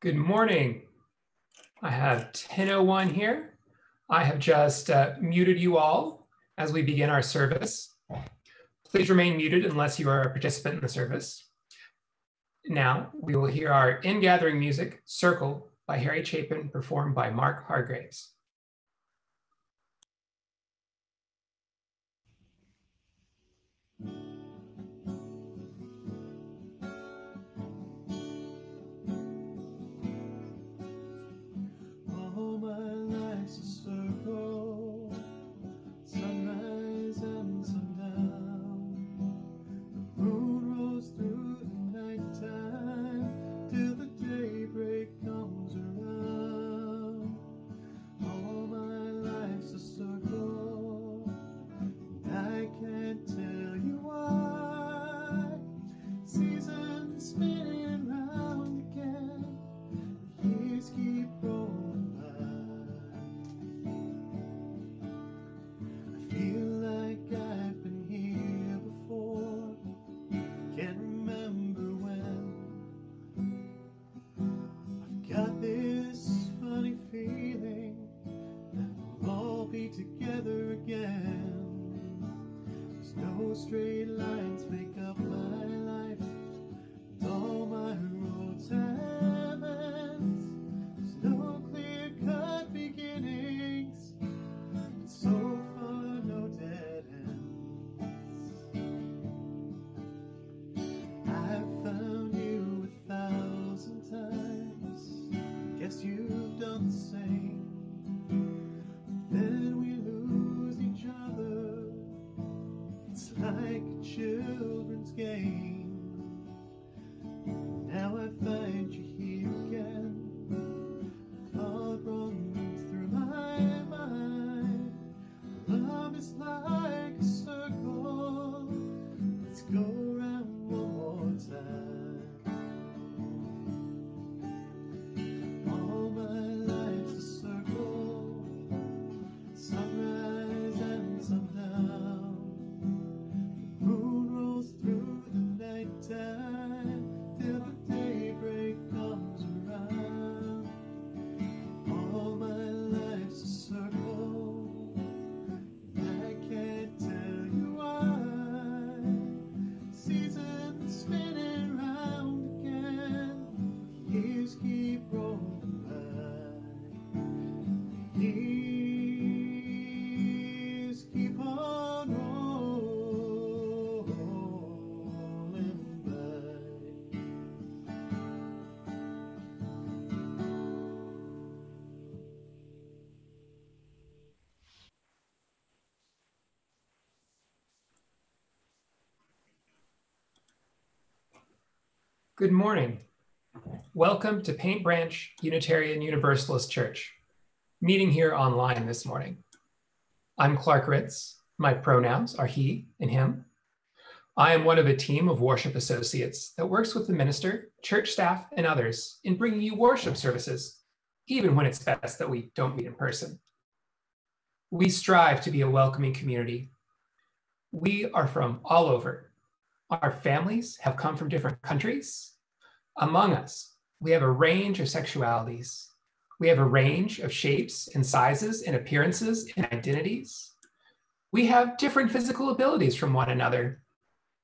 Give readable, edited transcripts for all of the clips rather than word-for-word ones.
Good morning. I have 10:01 here. I have just muted you all as we begin our service. Please remain muted unless you are a participant in the service. Now we will hear our in-gathering music, Circle by Harry Chapin, performed by Mark Hargreaves. All my life's a circle, sunrise and sundown. The moon rolls through the nighttime till the daybreak comes around. All my life's a circle, and I can't tell you why. Seasons spinning round again, years keep rolling by. I feel like I've been here before, can't remember when. I've got this funny feeling that we'll all be together again. There's no straight lines make up my life, and all my roads have ends. There's no clear-cut beginnings, and so far no dead ends. I've found you 1,000 times, guess you've done the same. Then we lose each other, it's like a children's game. Now I find you here again, thought runs through my mind. Love is like a circle, let's go around one more time. All my life's a circle, sunrise and sundown. The moon rolls through the nighttime till the daybreak comes around. All my life's a circle, and I can't tell you why. Seasons spinning round again, years keep rolling by. Years keep on rolling by. Good morning. Welcome to Paint Branch Unitarian Universalist Church, meeting here online this morning. I'm Clark Ritz. My pronouns are he and him. I am one of a team of worship associates that works with the minister, church staff, and others in bringing you worship services, even when it's best that we don't meet in person. We strive to be a welcoming community. We are from all over. Our families have come from different countries. Among us, we have a range of sexualities. We have a range of shapes and sizes and appearances and identities. We have different physical abilities from one another,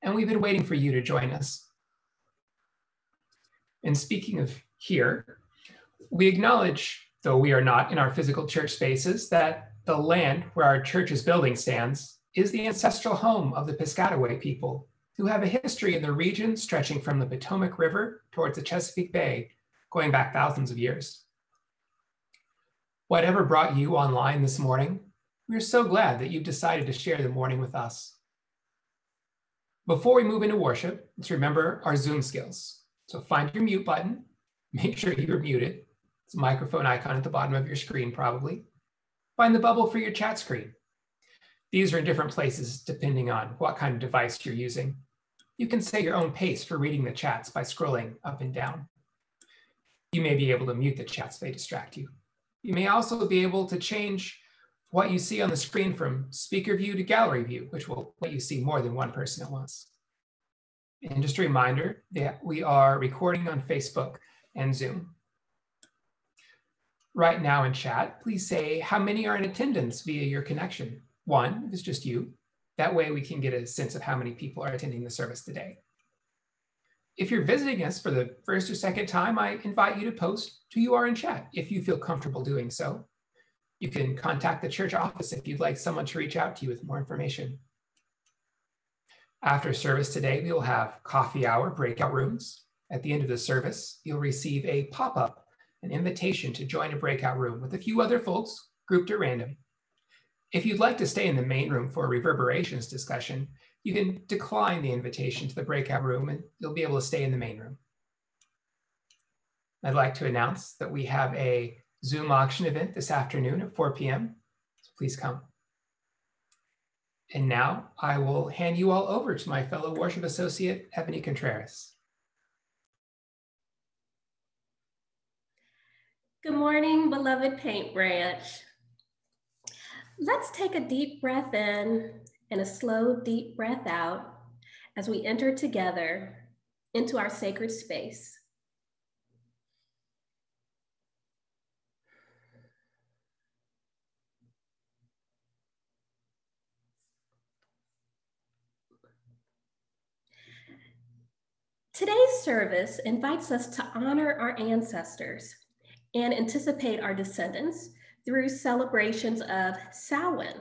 and we've been waiting for you to join us. And speaking of here, we acknowledge, though we are not in our physical church spaces, that the land where our church's building stands is the ancestral home of the Piscataway people, who have a history in the region stretching from the Potomac River towards the Chesapeake Bay, going back thousands of years. Whatever brought you online this morning, we're so glad that you've decided to share the morning with us. Before we move into worship, let's remember our Zoom skills. So find your mute button, make sure you're muted. It's a microphone icon at the bottom of your screen probably. Find the bubble for your chat screen. These are in different places depending on what kind of device you're using. You can set your own pace for reading the chats by scrolling up and down. You may be able to mute the chats if they distract you. You may also be able to change what you see on the screen from speaker view to gallery view, which will let you see more than one person at once. And just a reminder that we are recording on Facebook and Zoom. right now in chat, please say how many are in attendance via your connection. 1, if it's just you. That way we can get a sense of how many people are attending the service today. If you're visiting us for the first or second time, I invite you to post who you are in chat if you feel comfortable doing so. You can contact the church office if you'd like someone to reach out to you with more information. After service today, we will have coffee hour breakout rooms. At the end of the service, you'll receive a pop-up, an invitation to join a breakout room with a few other folks grouped at random. If you'd like to stay in the main room for a reverberations discussion, you can decline the invitation to the breakout room and you'll be able to stay in the main room. I'd like to announce that we have a Zoom auction event this afternoon at 4 p.m. So please come. And now I will hand you all over to my fellow worship associate, Ebony Contreras. Good morning, beloved Paint Branch. Let's take a deep breath in and a slow, deep breath out as we enter together into our sacred space. Today's service invites us to honor our ancestors and anticipate our descendants through celebrations of Samhain,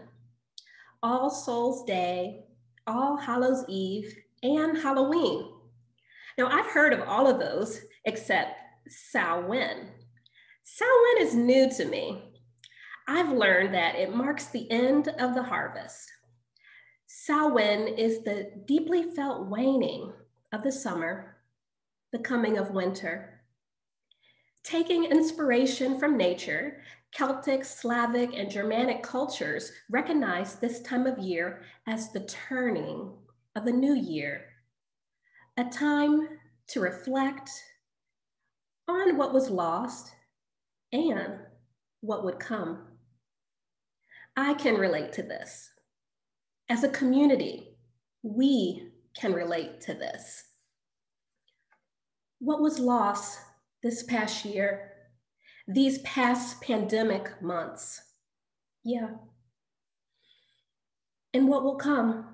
All Souls Day, All Hallows Eve, and Halloween. Now, I've heard of all of those except Samhain. Samhain is new to me. I've learned that it marks the end of the harvest. Samhain is the deeply felt waning of the summer, the coming of winter. Taking inspiration from nature, Celtic, Slavic, and Germanic cultures recognize this time of year as the turning of a new year, a time to reflect on what was lost and what would come. I can relate to this. As a community, we can relate to this. What was lost this past year, these past pandemic months? Yeah. And what will come?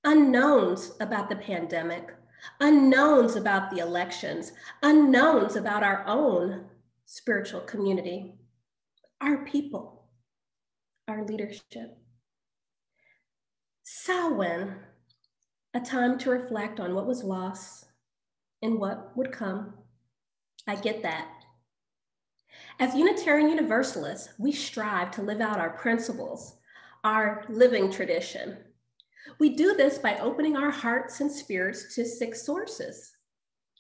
Unknowns about the pandemic, unknowns about the elections, unknowns about our own spiritual community, our people, our leadership. Samhain, a time to reflect on what was lost and what would come. I get that. As Unitarian Universalists, we strive to live out our principles, our living tradition. We do this by opening our hearts and spirits to 6 sources.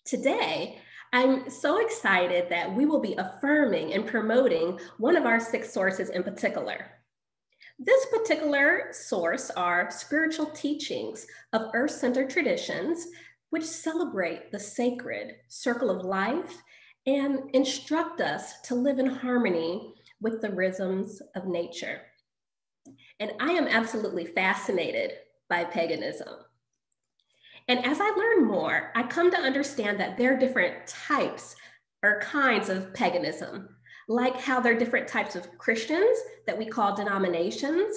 Today, I'm so excited that we will be affirming and promoting one of our 6 sources in particular. This particular source are spiritual teachings of earth-centered traditions, which celebrate the sacred circle of life and instruct us to live in harmony with the rhythms of nature. And I am absolutely fascinated by paganism. And as I learn more, I come to understand that there are different types or kinds of paganism, like how there are different types of Christians that we call denominations.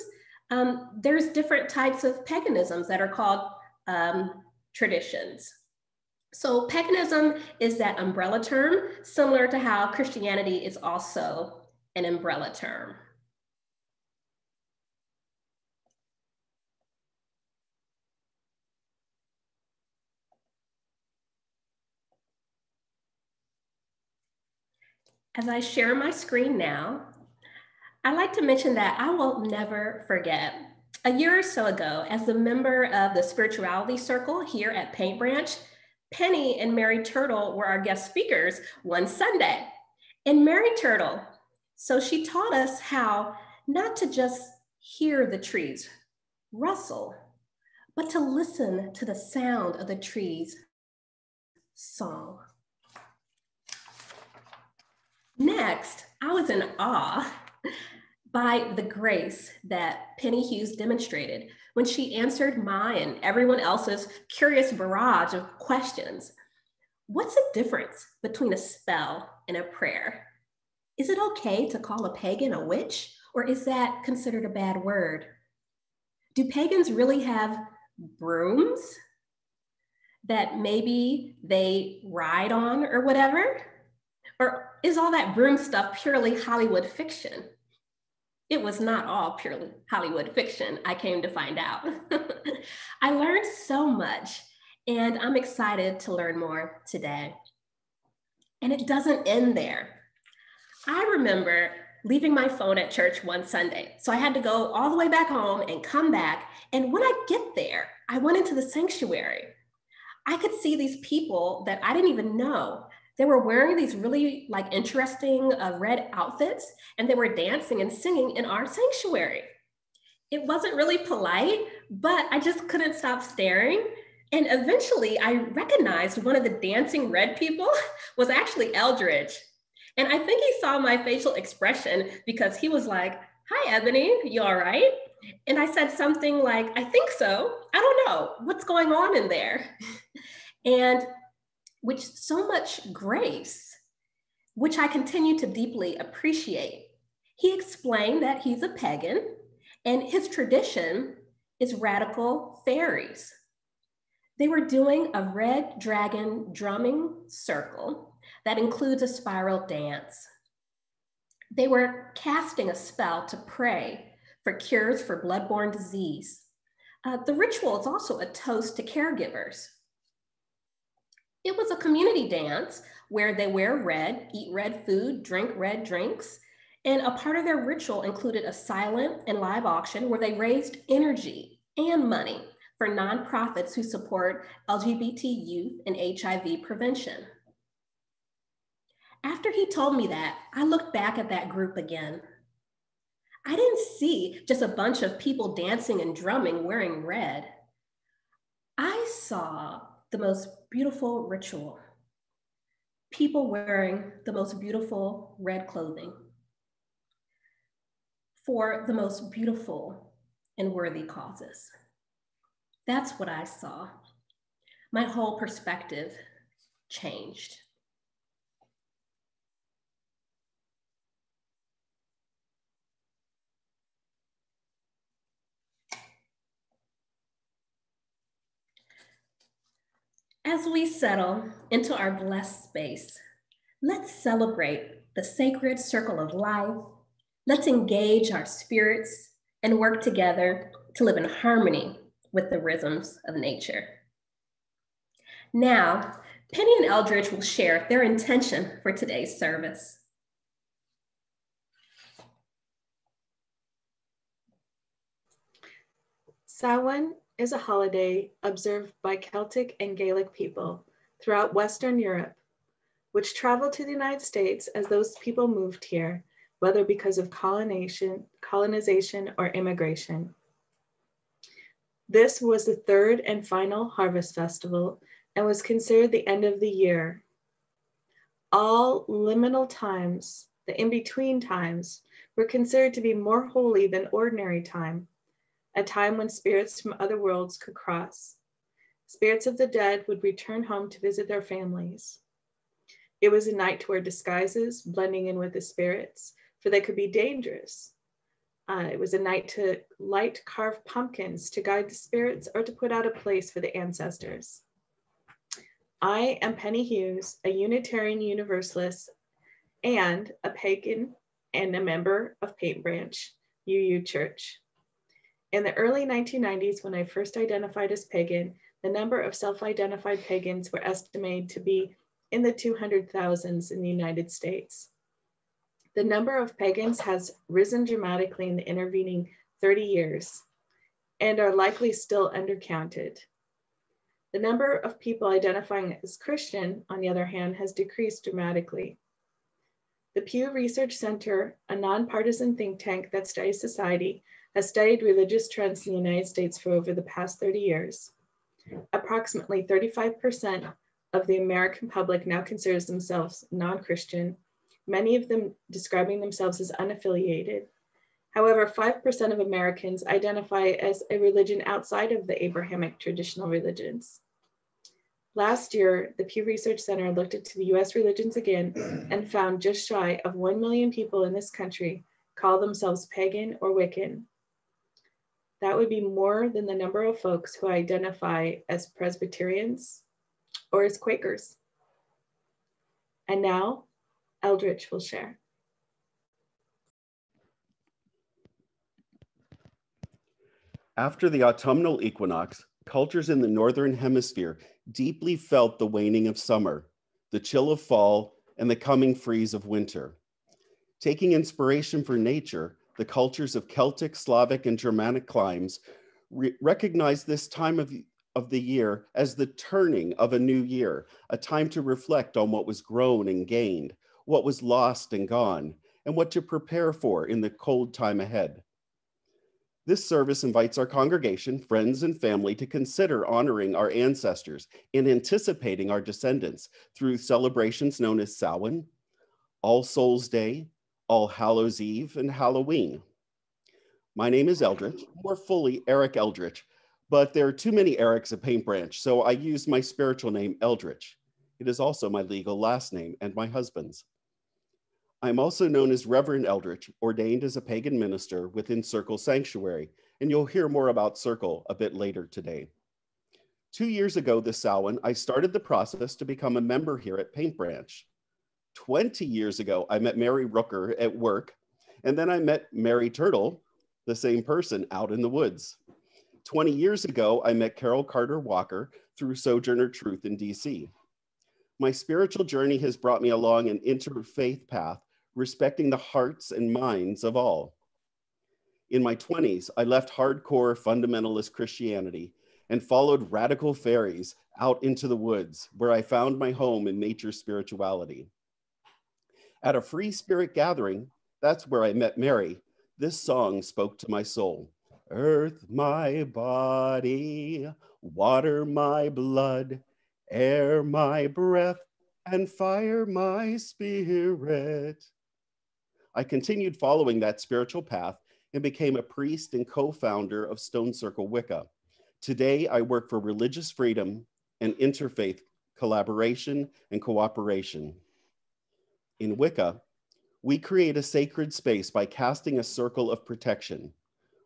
There's different types of paganisms that are called traditions. So paganism is that umbrella term, similar to how Christianity is also an umbrella term. As I share my screen now, I'd like to mention that I will never forget. A year or so ago, as a member of the spirituality circle here at Paint Branch, Penney and Mary Turtle were our guest speakers one Sunday. And Mary Turtle, so she taught us how not to just hear the trees rustle, but to listen to the sound of the trees' song. Next, I was in awe by the grace that Penney Hughes demonstrated when she answered my and everyone else's curious barrage of questions. What's the difference between a spell and a prayer? Is it okay to call a pagan a witch, or is that considered a bad word? Do pagans really have brooms that maybe they ride on or whatever? Or is all that broom stuff purely Hollywood fiction? It was not all purely Hollywood fiction, I came to find out. I learned so much, and I'm excited to learn more today. And it doesn't end there. I remember leaving my phone at church one Sunday. So I had to go all the way back home and come back. And when I get there, I went into the sanctuary. I could see these people that I didn't even know. They were wearing these really interesting red outfits, and they were dancing and singing in our sanctuary. It wasn't really polite, but I just couldn't stop staring. And eventually I recognized one of the dancing red people was actually Eldritch. And I think he saw my facial expression because he was like, "Hi, Ebony, you all right?" And I said something like, "I think so. I don't know. What's going on in there?" And with so much grace, which I continue to deeply appreciate, he explained that he's a pagan and his tradition is radical fairies. They were doing a red dragon drumming circle that includes a spiral dance. They were casting a spell to pray for cures for bloodborne disease. The ritual is also a toast to caregivers. It was a community dance where they wear red, eat red food, drink red drinks, and a part of their ritual included a silent and live auction where they raised energy and money for nonprofits who support LGBT youth and HIV prevention. After he told me that, I looked back at that group again. I didn't see just a bunch of people dancing and drumming wearing red. I saw the most beautiful ritual. People wearing the most beautiful red clothing for the most beautiful and worthy causes. That's what I saw. My whole perspective changed. As we settle into our blessed space, let's celebrate the sacred circle of life. Let's engage our spirits and work together to live in harmony with the rhythms of nature. Now, Penney and Eldritch will share their intention for today's service. Samhain is a holiday observed by Celtic and Gaelic people throughout Western Europe, which traveled to the United States as those people moved here, whether because of colonization or immigration. This was the third and final harvest festival and was considered the end of the year. All liminal times, the in-between times, were considered to be more holy than ordinary time, a time when spirits from other worlds could cross. Spirits of the dead would return home to visit their families. It was a night to wear disguises, blending in with the spirits, for they could be dangerous. It was a night to light carved pumpkins to guide the spirits or to put out a place for the ancestors. I am Penney Hughes, a Unitarian Universalist and a pagan and a member of Paint Branch UU Church. In the early 1990s, when I first identified as pagan, the number of self-identified pagans were estimated to be in the 200,000s in the United States. The number of pagans has risen dramatically in the intervening 30 years and are likely still undercounted. The number of people identifying as Christian, on the other hand, has decreased dramatically. The Pew Research Center, a nonpartisan think tank that studies society, has studied religious trends in the United States for over the past 30 years. Approximately 35% of the American public now considers themselves non-Christian, many of them describing themselves as unaffiliated. However, 5% of Americans identify as a religion outside of the Abrahamic traditional religions. Last year, the Pew Research Center looked into the US religions again and found just shy of 1 million people in this country call themselves pagan or Wiccan. That would be more than the number of folks who identify as Presbyterians or as Quakers. And now, Eldritch will share. After the autumnal equinox, cultures in the Northern Hemisphere deeply felt the waning of summer, the chill of fall, and the coming freeze of winter. Taking inspiration from nature, the cultures of Celtic, Slavic, and Germanic climes recognize this time of the year as the turning of a new year, a time to reflect on what was grown and gained, what was lost and gone, and what to prepare for in the cold time ahead. This service invites our congregation, friends, and family to consider honoring our ancestors and anticipating our descendants through celebrations known as Samhain, All Souls Day, All Hallows Eve, and Halloween. My name is Eldritch, more fully Eric Eldritch, but there are too many Erics at Paint Branch, so I use my spiritual name Eldritch. It is also my legal last name and my husband's. I'm also known as Reverend Eldritch, ordained as a pagan minister within Circle Sanctuary, and you'll hear more about Circle a bit later today. 2 years ago this Samhain, I started the process to become a member here at Paint Branch. 20 years ago, I met Mary Rooker at work, and then I met Mary Turtle, the same person, out in the woods. 20 years ago, I met Carol Carter Walker through Sojourner Truth in DC. My spiritual journey has brought me along an interfaith path, respecting the hearts and minds of all. In my 20s, I left hardcore fundamentalist Christianity and followed radical fairies out into the woods, where I found my home in nature's spirituality. At a free spirit gathering, that's where I met Mary, this song spoke to my soul. Earth my body, water my blood, air my breath, and fire my spirit. I continued following that spiritual path and became a priest and co-founder of Stone Circle Wicca. Today, I work for religious freedom and interfaith collaboration and cooperation. In Wicca, we create a sacred space by casting a circle of protection.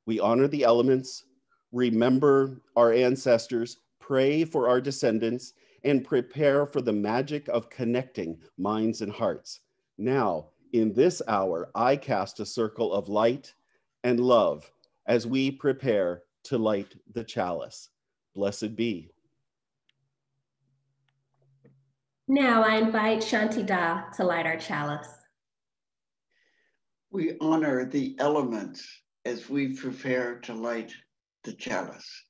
We honor the elements, remember our ancestors, pray for our descendants, and prepare for the magic of connecting minds and hearts. Now, in this hour, I cast a circle of light and love as we prepare to light the chalice. Blessed be. Now I invite Shanti Da to light our chalice. We honor the elements as we prepare to light the chalice.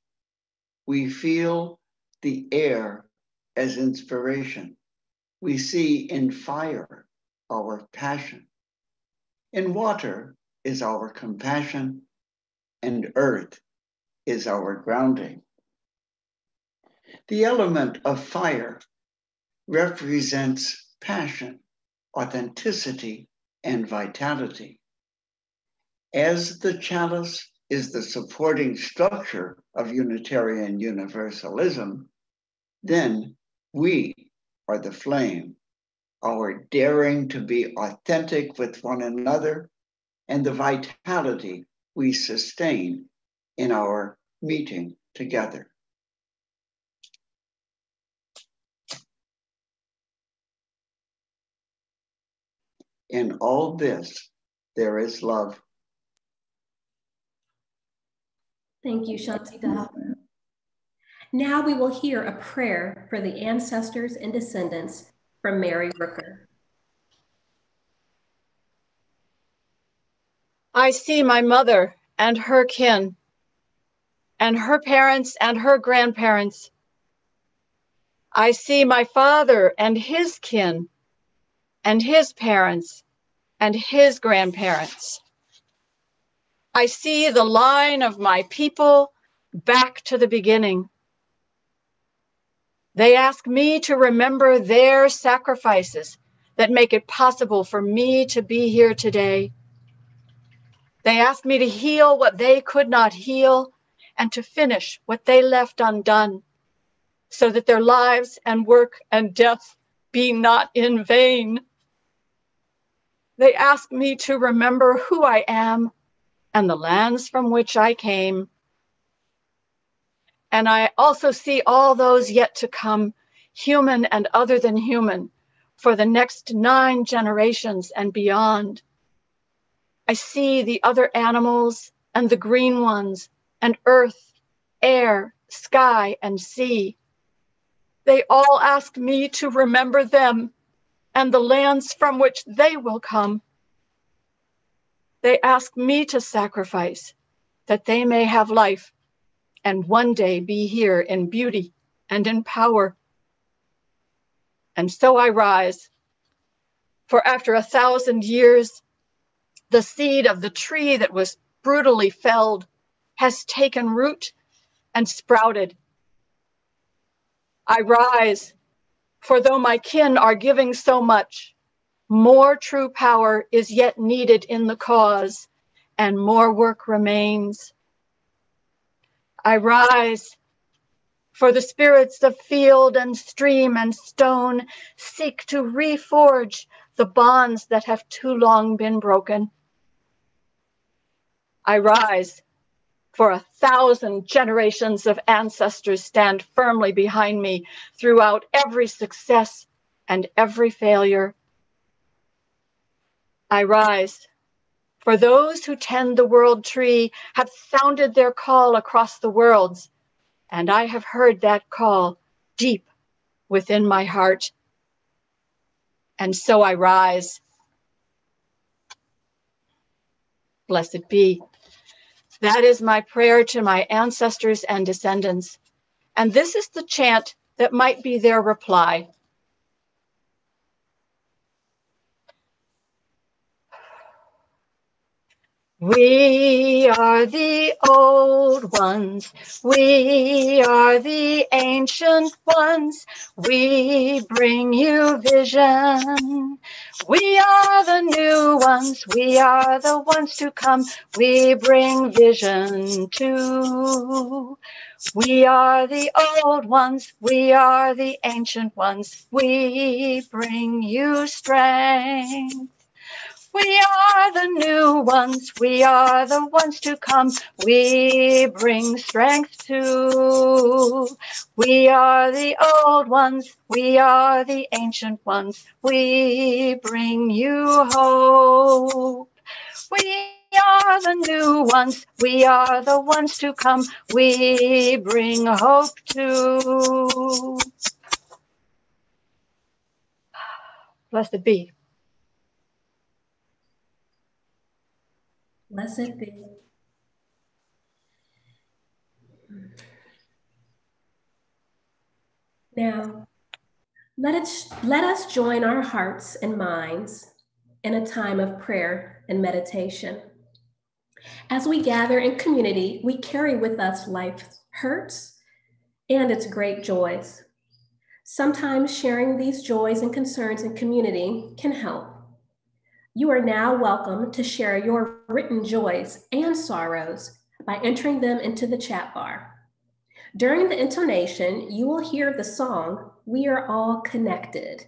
We feel the air as inspiration. We see in fire our passion. In water is our compassion, and earth is our grounding. The element of fire represents passion, authenticity, and vitality. As the chalice is the supporting structure of Unitarian Universalism, then we are the flame, our daring to be authentic with one another, and the vitality we sustain in our meeting together. In all this, there is love. Thank you, Shanti Da. Now we will hear a prayer for the ancestors and descendants from Mary Rooker. I see my mother and her kin, and her parents and her grandparents. I see my father and his kin, and his parents and his grandparents. I see the line of my people back to the beginning. They ask me to remember their sacrifices that make it possible for me to be here today. They ask me to heal what they could not heal and to finish what they left undone. so that their lives and work and death be not in vain. They ask me to remember who I am and the lands from which I came. And I also see all those yet to come, human and other than human, for the next 9 generations and beyond. I see the other animals and the green ones and earth, air, sky, and sea. They all ask me to remember them and the lands from which they will come. They ask me to sacrifice that they may have life and one day be here in beauty and in power. And so I rise, for after 1,000 years, the seed of the tree that was brutally felled has taken root and sprouted. I rise, for though my kin are giving so much, more true power is yet needed in the cause, and more work remains. I rise, for the spirits of field and stream and stone seek to reforge the bonds that have too long been broken. I rise, for 1,000 generations of ancestors stand firmly behind me throughout every success and every failure. I rise, for those who tend the world tree have sounded their call across the worlds, and I have heard that call deep within my heart. And so I rise. Blessed be. That is my prayer to my ancestors and descendants. And this is the chant that might be their reply. We are the old ones, we are the ancient ones, we bring you vision. We are the new ones, we are the ones to come, we bring vision too. We are the old ones, we are the ancient ones, we bring you strength. We are the new ones, we are the ones to come, we bring strength too. We are the old ones, we are the ancient ones, we bring you hope. We are the new ones, we are the ones to come, we bring hope too. Blessed be. Blessed be. Now, let us join our hearts and minds in a time of prayer and meditation. As we gather in community, we carry with us life's hurts and its great joys. Sometimes sharing these joys and concerns in community can help. You are now welcome to share your written joys and sorrows by entering them into the chat bar. During the intonation, you will hear the song, We Are All Connected,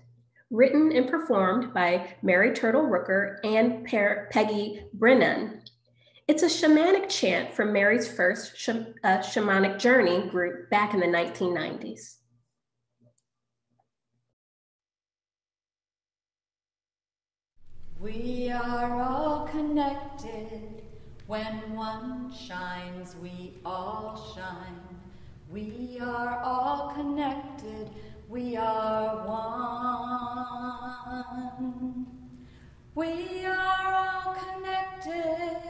written and performed by Mary Turtle Rooker and Peggy Brennan. It's a shamanic chant from Mary's first shamanic journey group back in the 1990s. We are all connected. When one shines, we all shine. We are all connected. We are one. We are all connected.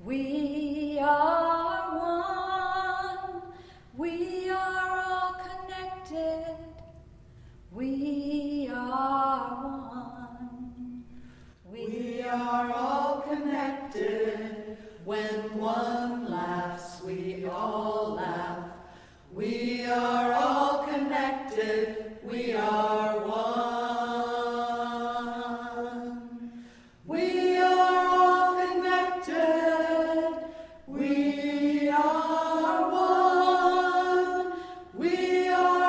We are one. We are all connected. We are one. We are all connected. When one laughs, we all laugh. We are all connected. We are one. We are all connected. We are one. We are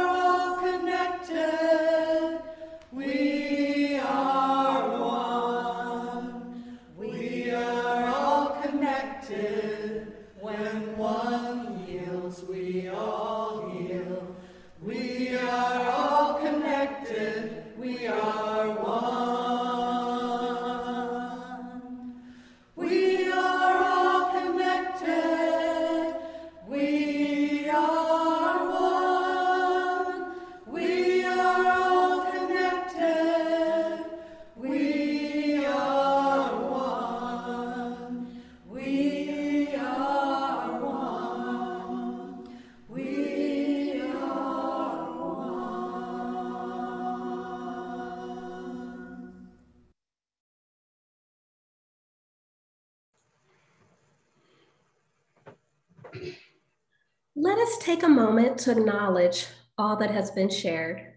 Let us take a moment to acknowledge all that has been shared,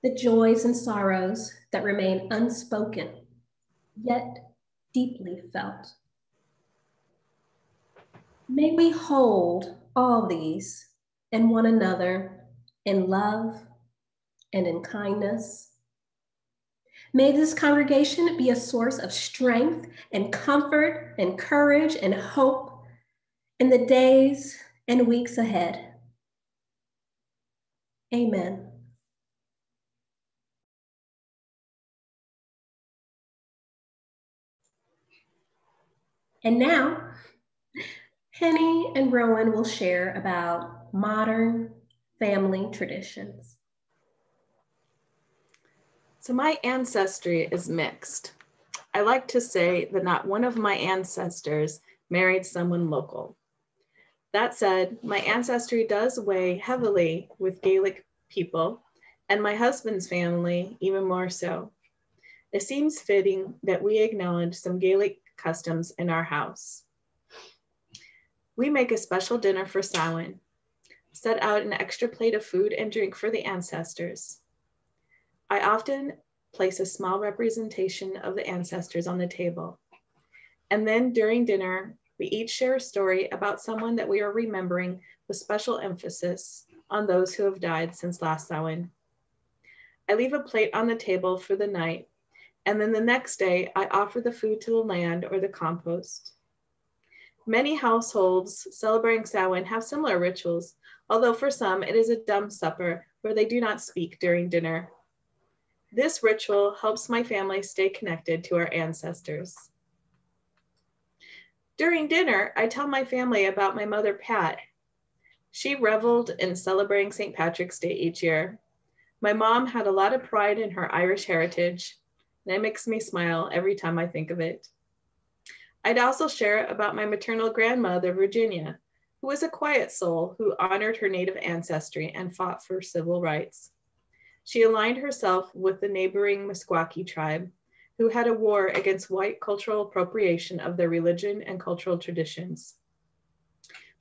the joys and sorrows that remain unspoken, yet deeply felt. May we hold all these in one another in love and in kindness. May this congregation be a source of strength and comfort and courage and hope in the days and weeks ahead. Amen. And now, Penney and Rowan will share about modern family traditions. So my ancestry is mixed. I like to say that not one of my ancestors married someone local. That said, my ancestry does weigh heavily with Gaelic people, and my husband's family even more so. It seems fitting that we acknowledge some Gaelic customs in our house. We make a special dinner for Samhain, set out an extra plate of food and drink for the ancestors. I often place a small representation of the ancestors on the table. And then during dinner, we each share a story about someone that we are remembering with special emphasis on those who have died since last Samhain. I leave a plate on the table for the night, and then the next day I offer the food to the land or the compost. Many households celebrating Samhain have similar rituals, although for some it is a dumb supper where they do not speak during dinner. This ritual helps my family stay connected to our ancestors. During dinner, I tell my family about my mother, Pat. She reveled in celebrating St. Patrick's Day each year. My mom had a lot of pride in her Irish heritage, and it makes me smile every time I think of it. I'd also share about my maternal grandmother, Virginia, who was a quiet soul who honored her native ancestry and fought for civil rights. She aligned herself with the neighboring Meskwaki tribe, who had a war against white cultural appropriation of their religion and cultural traditions.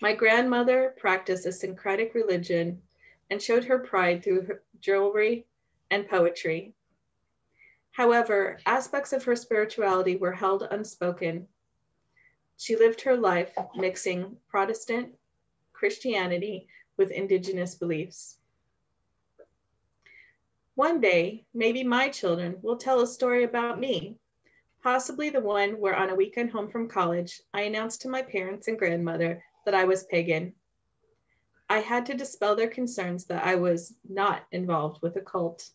My grandmother practiced a syncretic religion and showed her pride through her jewelry and poetry. However, aspects of her spirituality were held unspoken. She lived her life mixing Protestant Christianity with indigenous beliefs. One day, maybe my children will tell a story about me, possibly the one where on a weekend home from college, I announced to my parents and grandmother that I was pagan. I had to dispel their concerns that I was not involved with a cult.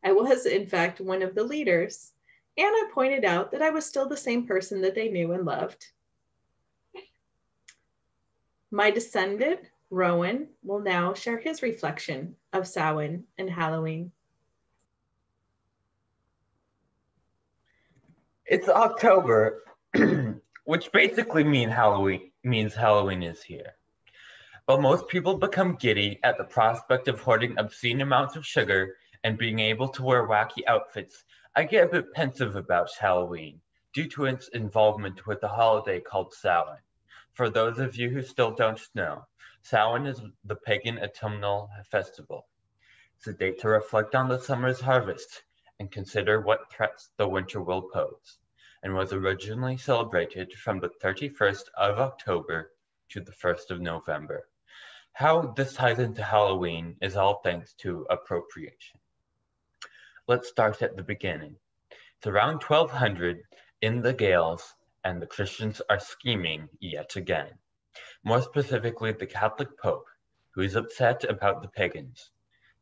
I was, in fact, one of the leaders, and I pointed out that I was still the same person that they knew and loved. My descendant, Rowan, will now share his reflection of Samhain and Halloween. It's October, which basically means Halloween is here. But most people become giddy at the prospect of hoarding obscene amounts of sugar and being able to wear wacky outfits. I get a bit pensive about Halloween due to its involvement with a holiday called Samhain. For those of you who still don't know, Samhain is the pagan autumnal festival. It's a date to reflect on the summer's harvest and consider what threats the winter will pose, and was originally celebrated from the 31st of October to the 1st of November. How this ties into Halloween is all thanks to appropriation. Let's start at the beginning. It's around 1200 in the Gaels, and the Christians are scheming yet again. More specifically, the Catholic Pope, who is upset about the pagans.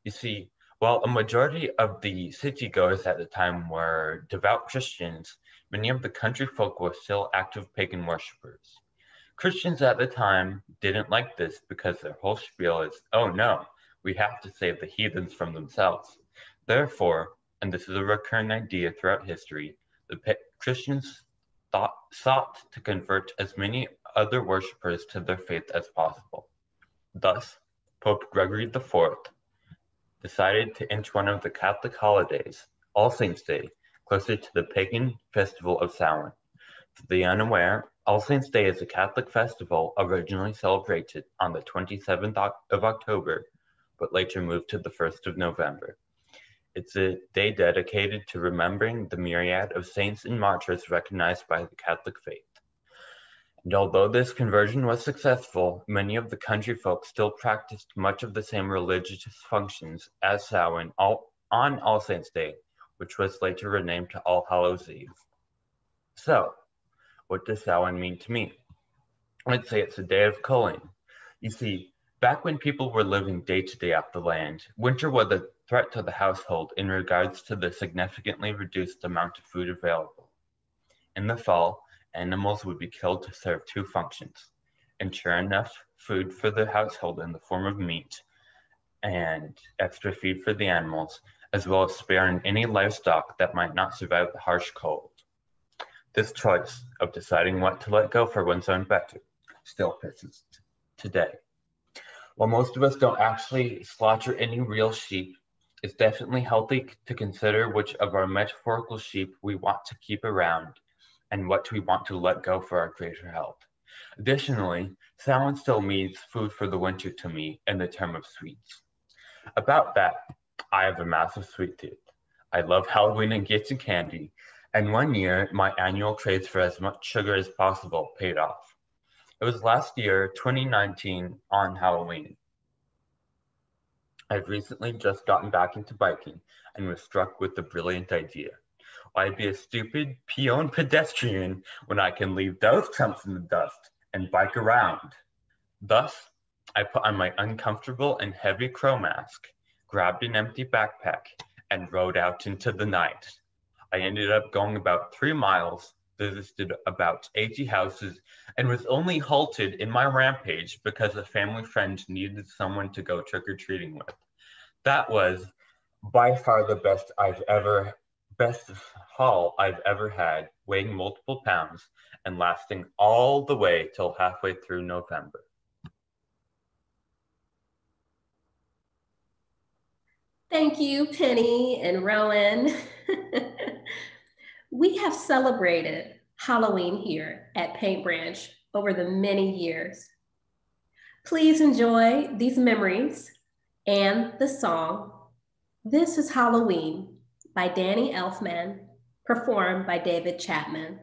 You see, while a majority of the city-goers at the time were devout Christians, many of the country folk were still active pagan worshippers. Christians at the time didn't like this because their whole spiel is, oh no, we have to save the heathens from themselves. Therefore, and this is a recurring idea throughout history, the Christians sought to convert as many other worshippers to their faith as possible. Thus, Pope Gregory IV decided to inch one of the Catholic holidays, All Saints' Day, closer to the pagan festival of Samhain. For the unaware, All Saints' Day is a Catholic festival originally celebrated on the 27th of October, but later moved to the 1st of November. It's a day dedicated to remembering the myriad of saints and martyrs recognized by the Catholic faith. And although this conversion was successful, many of the country folk still practiced much of the same religious functions as Samhain on All Saints' Day, which was later renamed to All Hallows' Eve. So, what does Samhain mean to me? I'd say it's a day of culling. You see, back when people were living day to day off the land, winter was a threat to the household in regards to the significantly reduced amount of food available. In the fall, animals would be killed to serve two functions: ensure enough food for the household in the form of meat and extra feed for the animals, as well as sparing any livestock that might not survive the harsh cold. This choice of deciding what to let go for one's own better still persists today. While most of us don't actually slaughter any real sheep, it's definitely healthy to consider which of our metaphorical sheep we want to keep around and what we want to let go for our greater health. Additionally, Samhain still means food for the winter to me in the term of sweets. About that, I have a massive sweet tooth. I love Halloween and getting candy, and one year my annual craze for as much sugar as possible paid off. It was last year, 2019, on Halloween. I've recently just gotten back into biking and was struck with the brilliant idea. Why be a stupid, peon pedestrian when I can leave those chumps in the dust and bike around? Thus, I put on my uncomfortable and heavy crow mask, grabbed an empty backpack, and rode out into the night. I ended up going about 3 miles, visited about 80 houses, and was only halted in my rampage because a family friend needed someone to go trick-or-treating with. That was by far the best haul I've ever had, weighing multiple pounds and lasting all the way till halfway through November. Thank you, Penny and Rowan. We have celebrated Halloween here at Paint Branch over the many years. Please enjoy these memories and the song, This is Halloween by Danny Elfman, performed by David Chapin.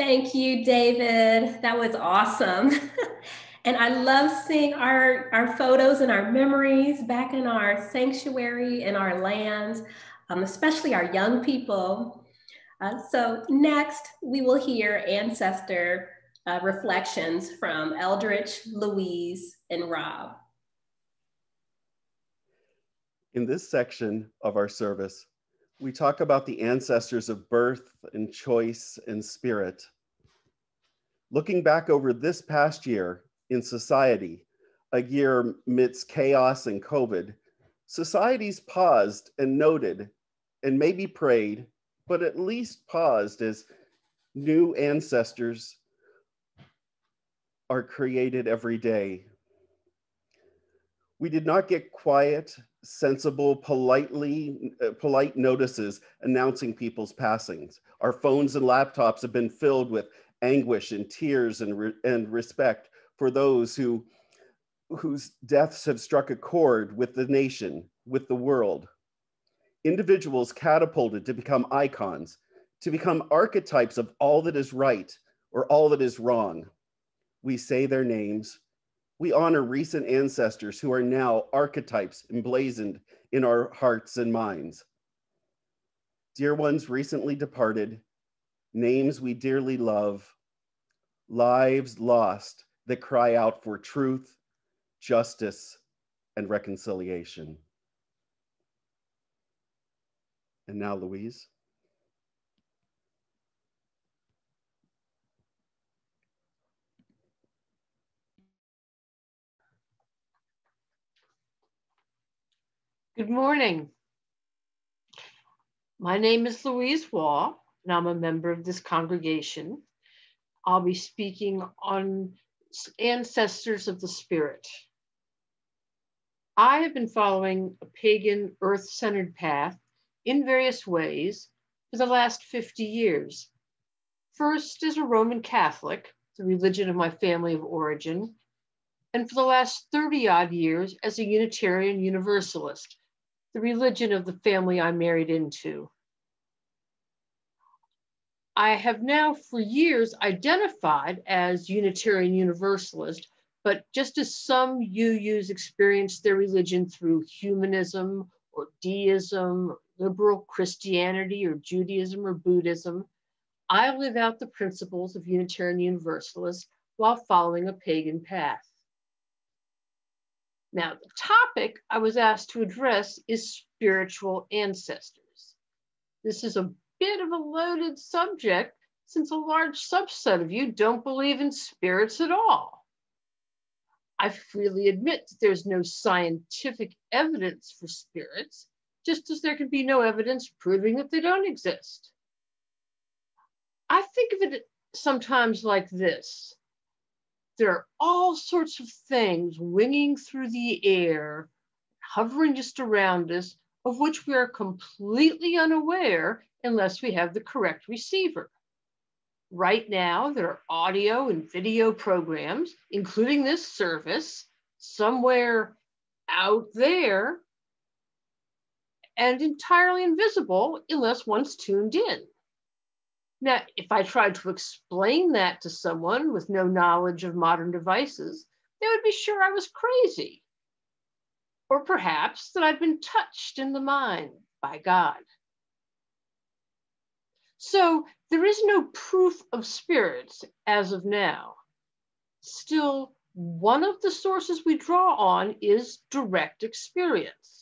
Thank you, David. That was awesome. And I love seeing our photos and our memories back in our sanctuary and our lands, especially our young people. So next, we will hear ancestor reflections from Eldritch, Louise, and Rob. In this section of our service, we talk about the ancestors of birth and choice and spirit. Looking back over this past year in society, a year amidst chaos and COVID, societies paused and noted and maybe prayed, but at least paused as new ancestors are created every day. We did not get quiet, sensible, polite notices announcing people's passings. Our phones and laptops have been filled with anguish and tears and respect for those whose deaths have struck a chord with the nation, with the world. Individuals catapulted to become icons, to become archetypes of all that is right or all that is wrong. We say their names. We honor recent ancestors who are now archetypes emblazoned in our hearts and minds. Dear ones recently departed, names we dearly love, lives lost that cry out for truth, justice, and reconciliation. And now, Louise. Good morning. My name is Louise Waugh, and I'm a member of this congregation. I'll be speaking on ancestors of the spirit. I have been following a pagan, earth-centered path in various ways for the last 50 years. First as a Roman Catholic, the religion of my family of origin, and for the last 30-odd years as a Unitarian Universalist, the religion of the family I married into. I have now for years identified as Unitarian Universalist, but just as some UUs experience their religion through humanism or deism, or liberal Christianity or Judaism or Buddhism, I live out the principles of Unitarian Universalist while following a pagan path. Now, the topic I was asked to address is spiritual ancestors. This is a bit of a loaded subject since a large subset of you don't believe in spirits at all. I freely admit that there's no scientific evidence for spirits, just as there can be no evidence proving that they don't exist. I think of it sometimes like this. There are all sorts of things winging through the air, hovering just around us, of which we are completely unaware unless we have the correct receiver. Right now, there are audio and video programs, including this service, somewhere out there, and entirely invisible unless one's tuned in. Now, if I tried to explain that to someone with no knowledge of modern devices, they would be sure I was crazy. Or perhaps that I'd been touched in the mind by God. So there is no proof of spirits as of now. Still, one of the sources we draw on is direct experience.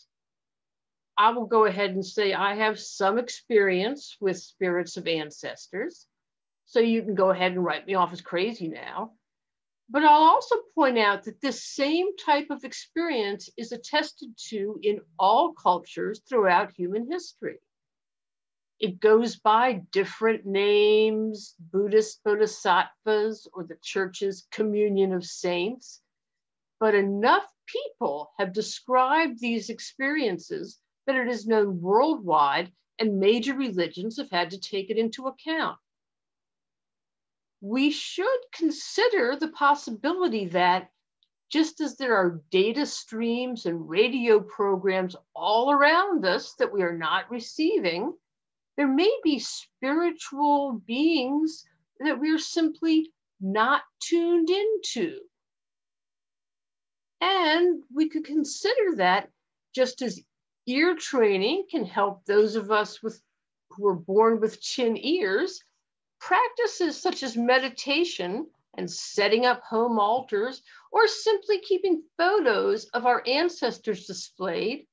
I will go ahead and say I have some experience with spirits of ancestors, so you can go ahead and write me off as crazy now. But I'll also point out that this same type of experience is attested to in all cultures throughout human history. It goes by different names, Buddhist bodhisattvas or the church's communion of saints, but enough people have described these experiences that it is known worldwide and major religions have had to take it into account. We should consider the possibility that just as there are data streams and radio programs all around us that we are not receiving, there may be spiritual beings that we're simply not tuned into. And we could consider that just as ear training can help those of us who were born with chin ears, practices such as meditation and setting up home altars, or simply keeping photos of our ancestors displayed,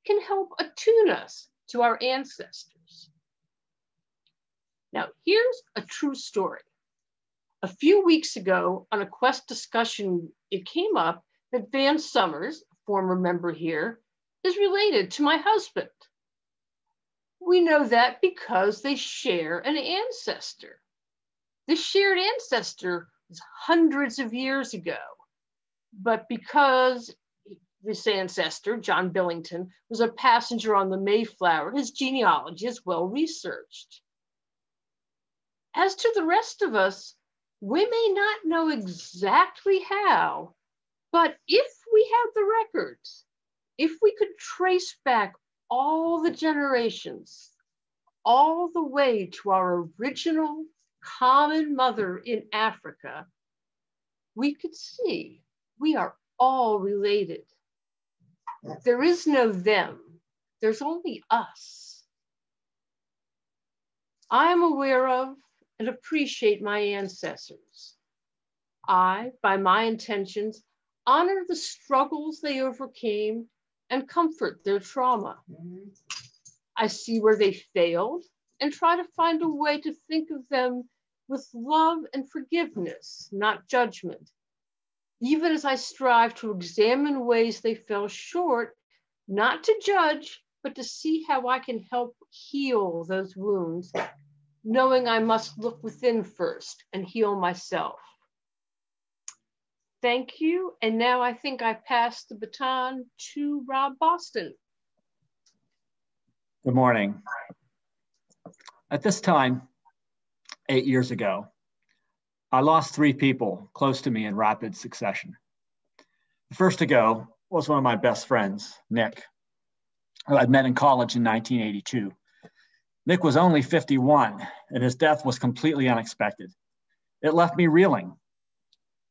can help attune us to our ancestors. Now, here's a true story. A few weeks ago on a Quest discussion, it came up that Van Summers, a former member here, is related to my husband. We know that because they share an ancestor. This shared ancestor was hundreds of years ago, but because this ancestor, John Billington, was a passenger on the Mayflower, his genealogy is well researched. As to the rest of us, we may not know exactly how, but if we had the records, if we could trace back all the generations, all the way to our original common mother in Africa, we could see we are all related. There is no them, there's only us. I am aware of and appreciate my ancestors. I, by my intentions, honor the struggles they overcame and comfort their trauma. I see where they failed and try to find a way to think of them with love and forgiveness, not judgment, even as I strive to examine ways they fell short, not to judge, but to see how I can help heal those wounds, knowing I must look within first and heal myself. Thank you. And now I think I pass the baton to Rob Boston. Good morning. At this time, 8 years ago, I lost 3 people close to me in rapid succession. The first to go was one of my best friends, Nick, who I'd met in college in 1982. Nick was only 51, and his death was completely unexpected. It left me reeling.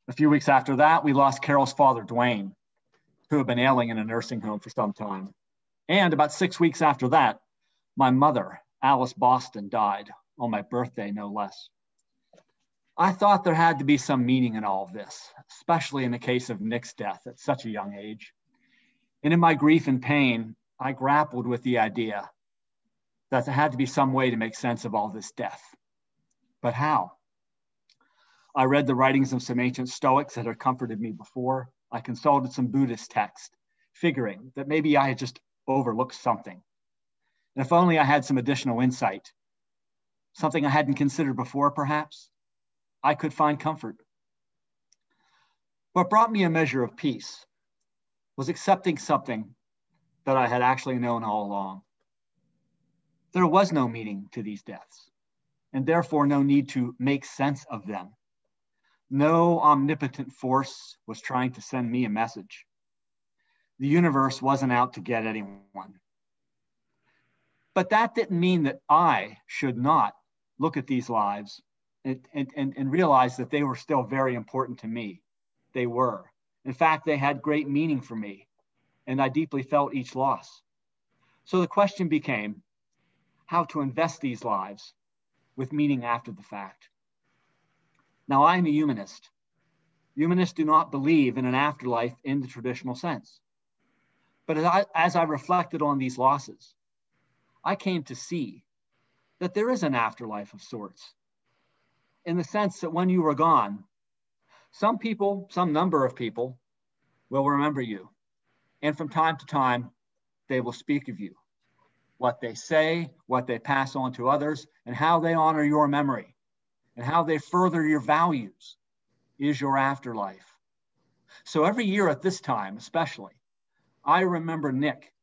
A few weeks after that, we lost Carol's father, Dwayne, who had been ailing in a nursing home for some time. And about 6 weeks after that, my mother, Alice Boston, died on my birthday, no less. I thought there had to be some meaning in all of this, especially in the case of Nick's death at such a young age. And in my grief and pain, I grappled with the idea that there had to be some way to make sense of all this death. But how? I read the writings of some ancient Stoics that had comforted me before. I consulted some Buddhist texts, figuring that maybe I had just overlooked something. And if only I had some additional insight, something I hadn't considered before, perhaps, I could find comfort. What brought me a measure of peace was accepting something that I had actually known all along. There was no meaning to these deaths, and therefore no need to make sense of them. No omnipotent force was trying to send me a message. The universe wasn't out to get anyone. But that didn't mean that I should not look at these lives and realize that they were still very important to me. They were. In fact, they had great meaning for me, and I deeply felt each loss. So the question became how to invest these lives with meaning after the fact. Now, I'm a humanist. Humanists do not believe in an afterlife in the traditional sense. But as I reflected on these losses, I came to see that there is an afterlife of sorts, in the sense that when you are gone, some people, some number of people, will remember you. And from time to time, they will speak of you. What they say, what they pass on to others, and how they honor your memory, and how they further your values is your afterlife. So every year at this time, especially, I remember Nick,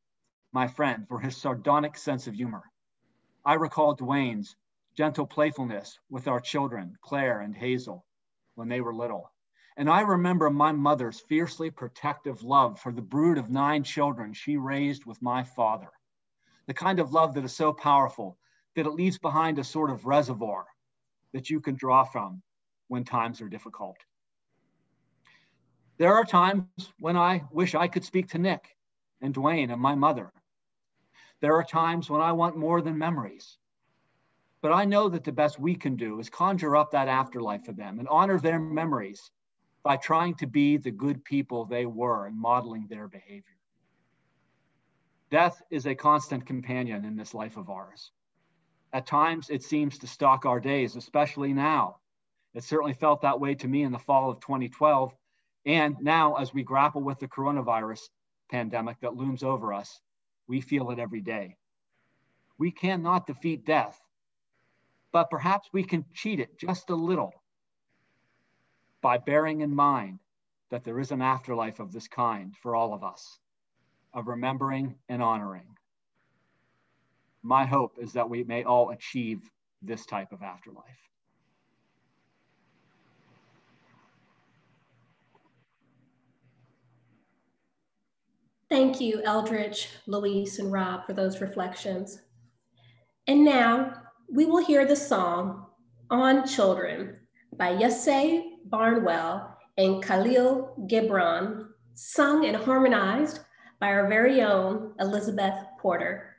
my friend, for his sardonic sense of humor. I recall Dwayne's gentle playfulness with our children, Claire and Hazel, when they were little. And I remember my mother's fiercely protective love for the brood of 9 children she raised with my father. The kind of love that is so powerful that it leaves behind a sort of reservoir that you can draw from when times are difficult. There are times when I wish I could speak to Nick and Dwayne and my mother. There are times when I want more than memories. But I know that the best we can do is conjure up that afterlife for them and honor their memories by trying to be the good people they were and modeling their behavior. Death is a constant companion in this life of ours. At times, it seems to stalk our days, especially now. It certainly felt that way to me in the fall of 2012. And now, as we grapple with the coronavirus pandemic that looms over us, we feel it every day. We cannot defeat death, but perhaps we can cheat it just a little by bearing in mind that there is an afterlife of this kind for all of us, of remembering and honoring. My hope is that we may all achieve this type of afterlife. Thank you, Eldritch, Luis, and Rob, for those reflections. And now we will hear the song On Children by Yaseh Barnwell and Khalil Gibran, sung and harmonized by our very own Elizabeth Porter.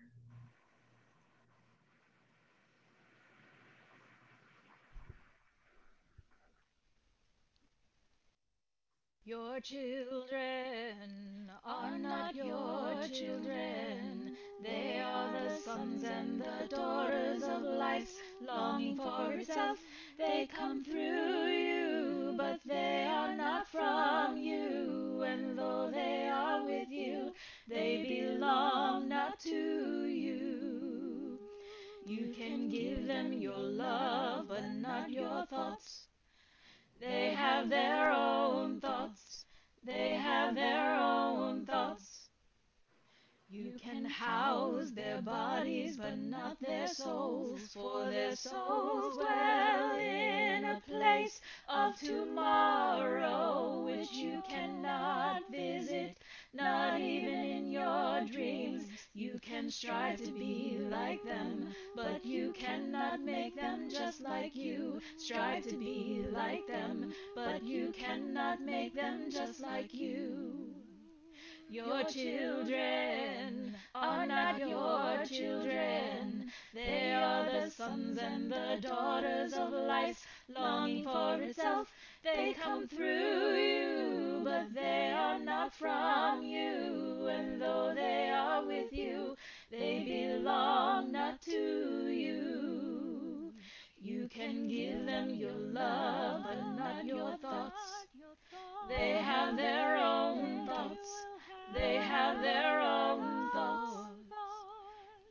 Your children are not your children. They are the sons and the daughters of life's longing for itself. They come through you, but they are not from you. And though they are with you, they belong not to you. You can give them your love, but not your thoughts. They have their own thoughts. They have their own thoughts. You can house their bodies, but not their souls, for their souls dwell in a place of tomorrow, which you cannot visit, not even in your dreams. You can strive to be like them, but you cannot make them just like you. Strive to be like them, but you cannot make them just like you. Your children are not your children. They are the sons and the daughters of life's longing for itself. They come through you, but they are not from you. And though they are with you, they belong not to you. You can give them your love, but not your thoughts. They have their own thoughts. They have their own thoughts.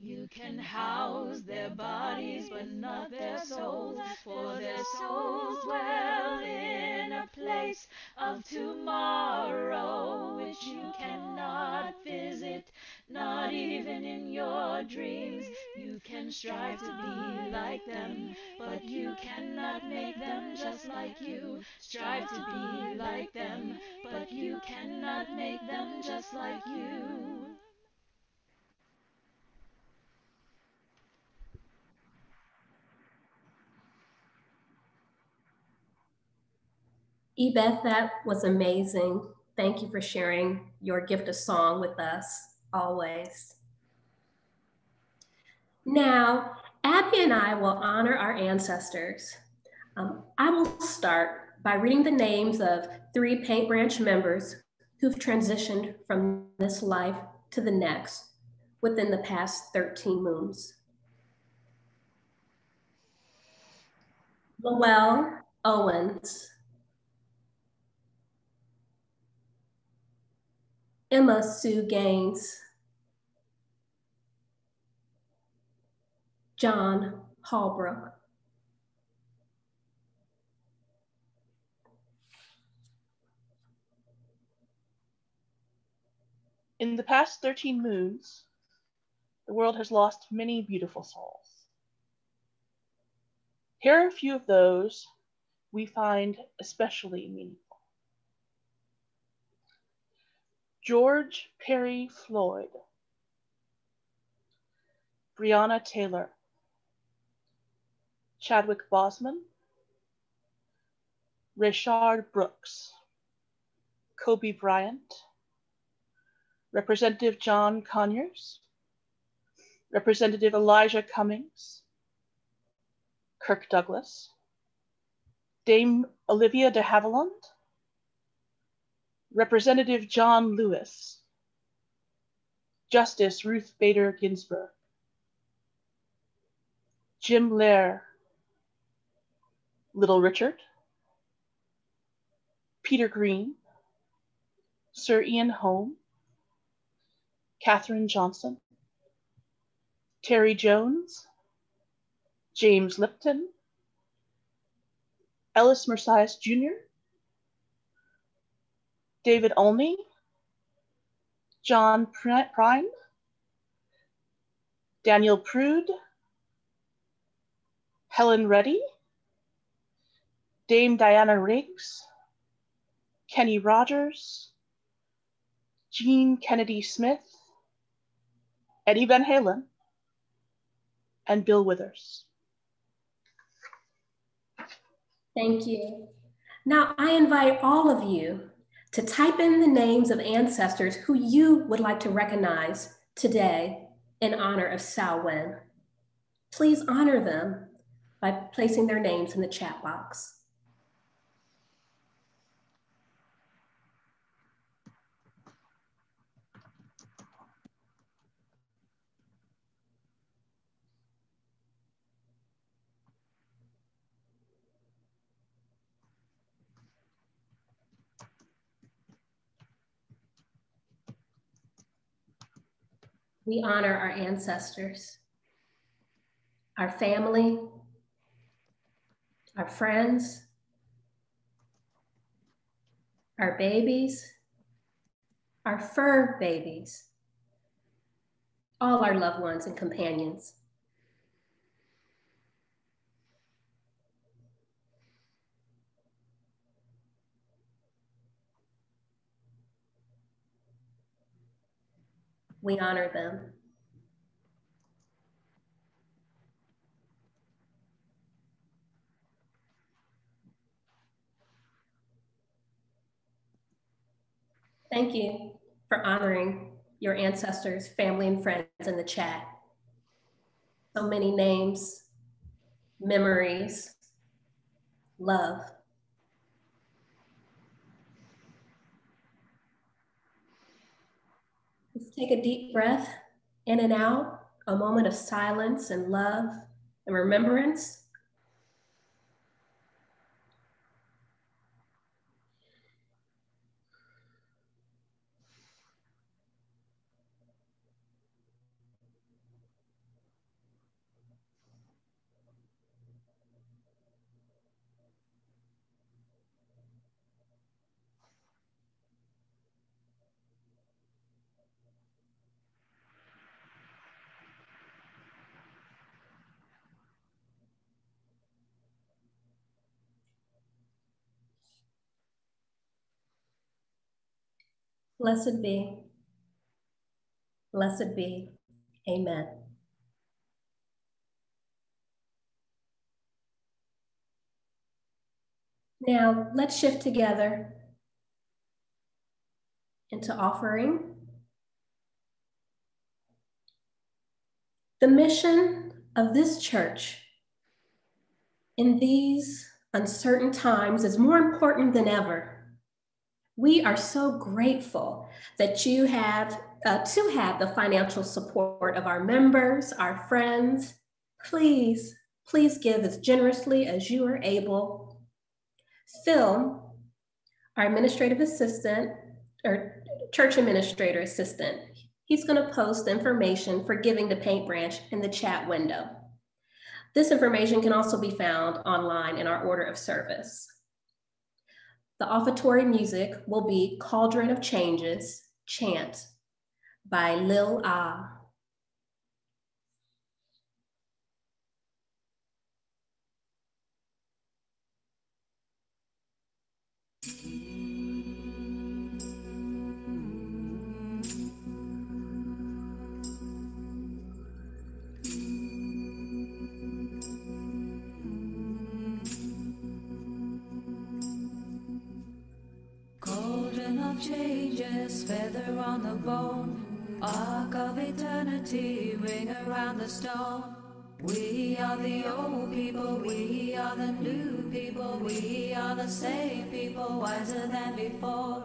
You can house their bodies, but not their souls, for their souls dwell in a place of tomorrow, which you cannot visit, not even in your dreams. You can strive to be like them, but you cannot make them just like you. Strive to be like them, but you cannot make them just like you. Ebeth, that was amazing. Thank you for sharing your gift of song with us always. Now, Abby and I will honor our ancestors. I will start by reading the names of 3 Paint Branch members who've transitioned from this life to the next within the past 13 moons. Lowell Owens, Emma Sue Gaines, John Hallbrook, In the past 13 moons, the world has lost many beautiful souls. Here are a few of those we find especially meaningful. George Perry Floyd, Breonna Taylor, Chadwick Bosman, Rayshard Brooks, Kobe Bryant, Representative John Conyers, Representative Elijah Cummings, Kirk Douglas, Dame Olivia de Havilland, Representative John Lewis, Justice Ruth Bader Ginsburg, Jim Lair, Little Richard, Peter Green, Sir Ian Home, Katherine Johnson, Terry Jones, James Lipton, Ellis Mercius Jr., David Olney, John Prine, Daniel Prude, Helen Reddy, Dame Diana Riggs, Kenny Rogers, Jean Kennedy Smith, Eddie Van Halen, and Bill Withers. Thank you. Now I invite all of you to type in the names of ancestors who you would like to recognize today in honor of Samhain. Please honor them by placing their names in the chat box. We honor our ancestors, our family, our friends, our babies, our fur babies, all our loved ones and companions. We honor them. Thank you for honoring your ancestors, family, and friends in the chat. So many names, memories, love. Let's take a deep breath in and out, a moment of silence and love and remembrance. Blessed be, blessed be, amen. Now let's shift together into offering. The mission of this church in these uncertain times is more important than ever. We are so grateful that you have the financial support of our members, our friends. Please give as generously as you are able. Phil, our administrative assistant, or church administrator assistant, he's going to post information for giving to Paint Branch in the chat window. This information can also be found online in our order of service. The offertory music will be Cauldron of Changes, Chant by Lil Ah. of changes, feather on the bone, arc of eternity, ring around the stone. We are the old people, we are the new people, we are the same people, wiser than before.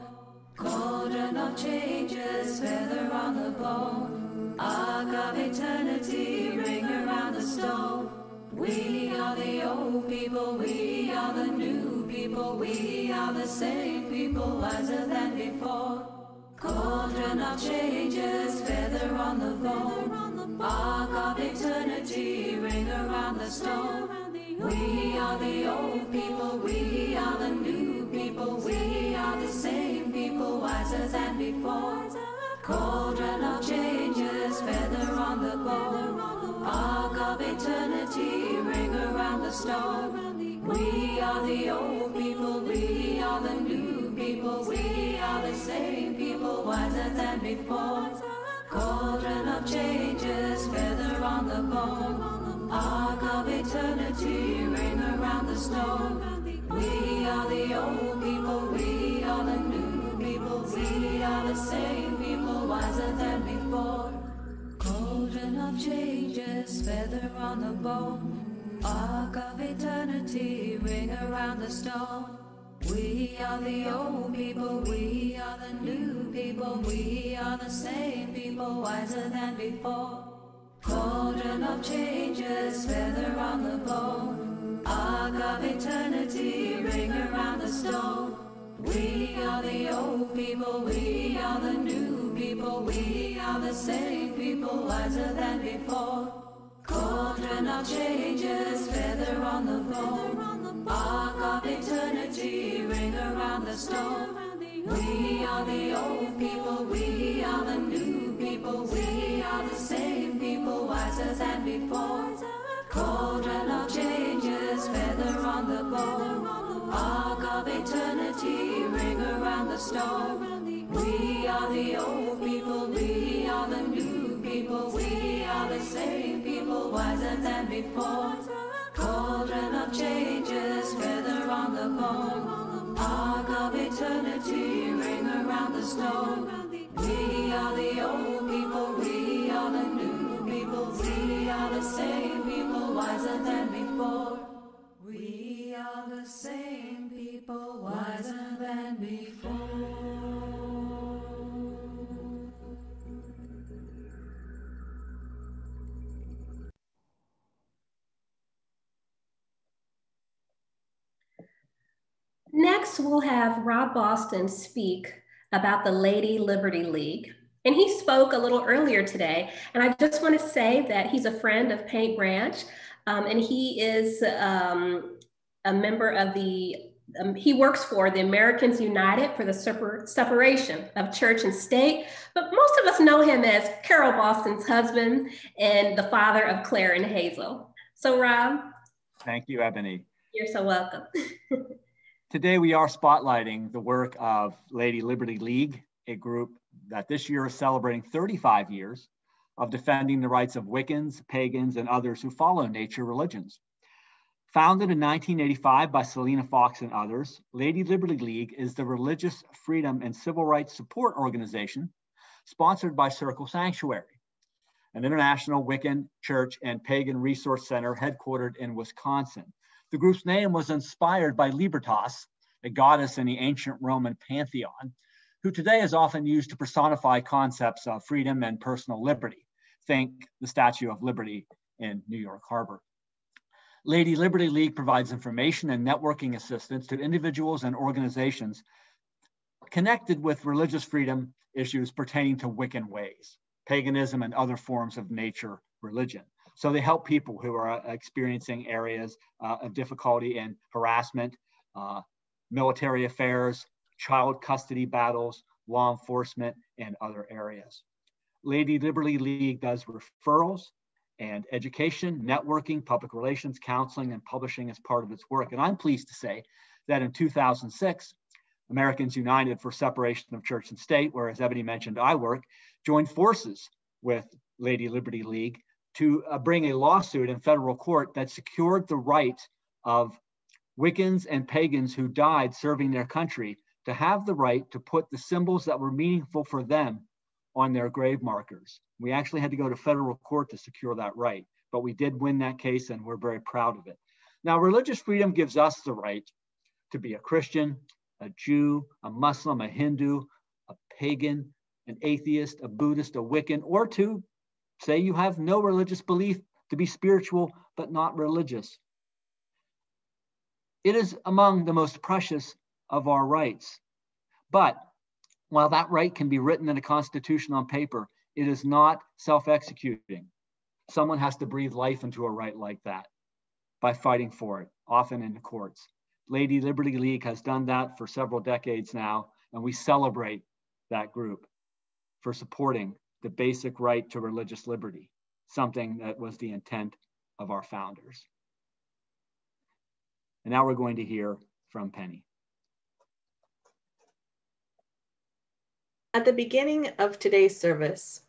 Cauldron of changes, feather on the bone, arc of eternity, ring around the stone. We are the old people, we are the new people, we are the same people, wiser than before. Cauldron of changes, feather on the bone, arc of eternity, ring around the stone. We are the old people, we are the new people, we are the same people, wiser than before. Cauldron of changes, feather on the bone, arc of eternity, ring around the stone. We are the old people, we are the new people, we are the same people, wiser than before. Cauldron of changes, feather on the bone, arc of eternity, ring around the stone. We are the old people, we are the new people, we are the same people, wiser than before. Cauldron of changes, feather on the bone, arc of eternity, ring around the stone. We are the old people, we are the new people, we are the same people, wiser than before. Cauldron of changes, feather on the bone, arc of eternity, ring around the stone. We are the old people, we are the new people, we are the same people, wiser than before. Cauldron of changes, feather on the bone, arc of eternity, ring around the stone. We are the old people, we are the new people, we are the same people, wiser than before. Cauldron of changes, feather on the bone, arc of eternity, ring around the stone. We are the old people, we are the new people, we are the same people, wiser than before. Cauldron of changes, feather on the bone, arc of eternity, ring around the stone. We are the old people, we are the new people, we are the same people, wiser than before. We are the same people, wiser than before. Next, we'll have Rob Boston speak about the Lady Liberty League. And he spoke a little earlier today. And I just want to say that he's a friend of Paint Branch, and he is a member of he works for the Americans United for the Separation of Church and State, but most of us know him as Carol Boston's husband and the father of Claire and Hazel. So Rob. Thank you, Ebony. You're so welcome. Today we are spotlighting the work of Lady Liberty League, a group that this year is celebrating 35 years of defending the rights of Wiccans, pagans, and others who follow nature religions. Founded in 1985 by Selena Fox and others, Lady Liberty League is the religious freedom and civil rights support organization sponsored by Circle Sanctuary, an international Wiccan church and pagan resource center headquartered in Wisconsin. The group's name was inspired by Libertas, a goddess in the ancient Roman pantheon, who today is often used to personify concepts of freedom and personal liberty. Think the Statue of Liberty in New York Harbor. Lady Liberty League provides information and networking assistance to individuals and organizations connected with religious freedom issues pertaining to Wiccan ways, paganism, and other forms of nature religion. So they help people who are experiencing areas of difficulty in harassment, military affairs, child custody battles, law enforcement, and other areas. Lady Liberty League does referrals and education, networking, public relations, counseling, and publishing as part of its work. And I'm pleased to say that in 2006, Americans United for Separation of Church and State, where, as Ebony mentioned, I work, joined forces with Lady Liberty League to bring a lawsuit in federal court that secured the right of Wiccans and pagans who died serving their country to have the right to put the symbols that were meaningful for them on their grave markers. We actually had to go to federal court to secure that right, but we did win that case and we're very proud of it. Now, religious freedom gives us the right to be a Christian, a Jew, a Muslim, a Hindu, a pagan, an atheist, a Buddhist, a Wiccan, or to say you have no religious belief, to be spiritual but not religious. It is among the most precious of our rights. But while that right can be written in a constitution on paper, it is not self-executing. Someone has to breathe life into a right like that by fighting for it, often in the courts. Lady Liberty League has done that for several decades now, and we celebrate that group for supporting the basic right to religious liberty, something that was the intent of our founders. And now we're going to hear from Penney. At the beginning of today's service,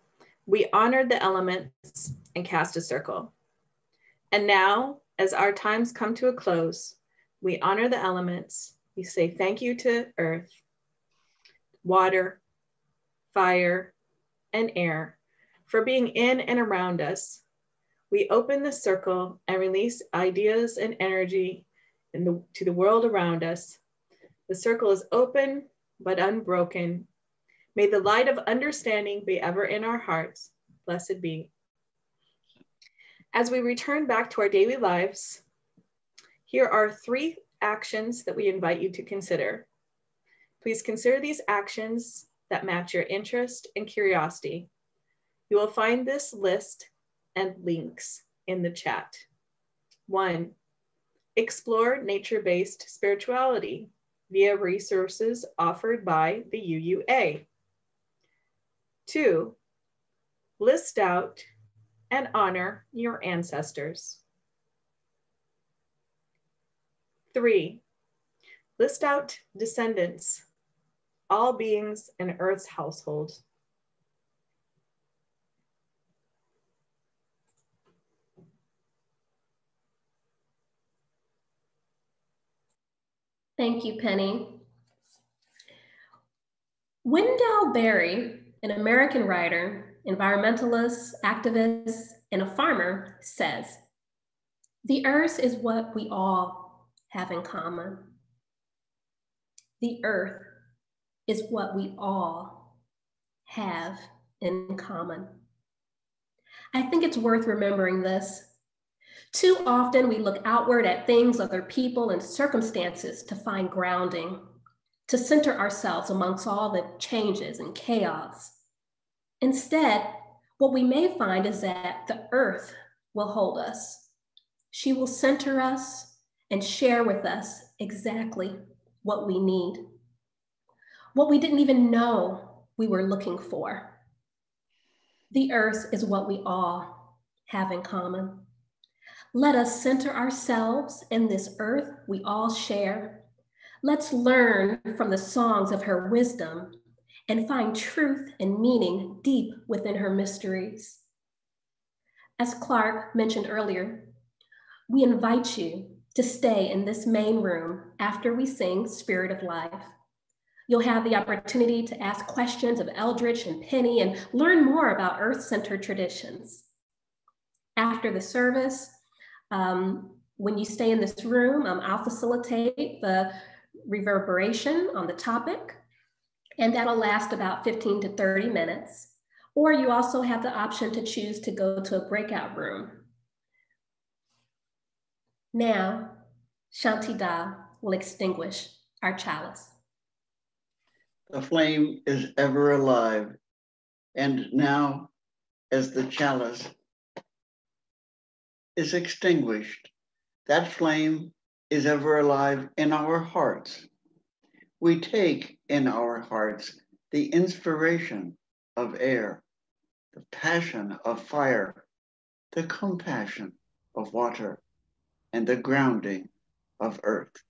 we honored the elements and cast a circle. And now, as our times come to a close, we honor the elements. We say thank you to earth, water, fire, and air for being in and around us. We open the circle and release ideas and energy to the world around us. The circle is open but unbroken. May the light of understanding be ever in our hearts. Blessed be. As we return back to our daily lives, here are 3 actions that we invite you to consider. Please consider these actions that match your interest and curiosity. You will find this list and links in the chat. 1, explore nature-based spirituality via resources offered by the UUA. 2, list out and honor your ancestors. 3, list out descendants, all beings in Earth's household. Thank you, Penney. Wendell Berry, an American writer, environmentalist, activist, and a farmer, says, "The earth is what we all have in common." The earth is what we all have in common. I think it's worth remembering this. Too often we look outward at things, other people, and circumstances to find grounding, to center ourselves amongst all the changes and chaos. Instead, what we may find is that the earth will hold us. She will center us and share with us exactly what we need, what we didn't even know we were looking for. The earth is what we all have in common. Let us center ourselves in this earth we all share. Let's learn from the songs of her wisdom and find truth and meaning deep within her mysteries. As Clark mentioned earlier, we invite you to stay in this main room after we sing Spirit of Life. You'll have the opportunity to ask questions of Eldritch and Penney and learn more about earth-centered traditions. After the service, when you stay in this room, I'll facilitate the reverberation on the topic, and that'll last about 15 to 30 minutes. Or you also have the option to choose to go to a breakout room. Now, Shanti Da will extinguish our chalice. The flame is ever alive, and now, as the chalice is extinguished, that flame is ever alive in our hearts. We take in our hearts the inspiration of air, the passion of fire, the compassion of water, and the grounding of earth.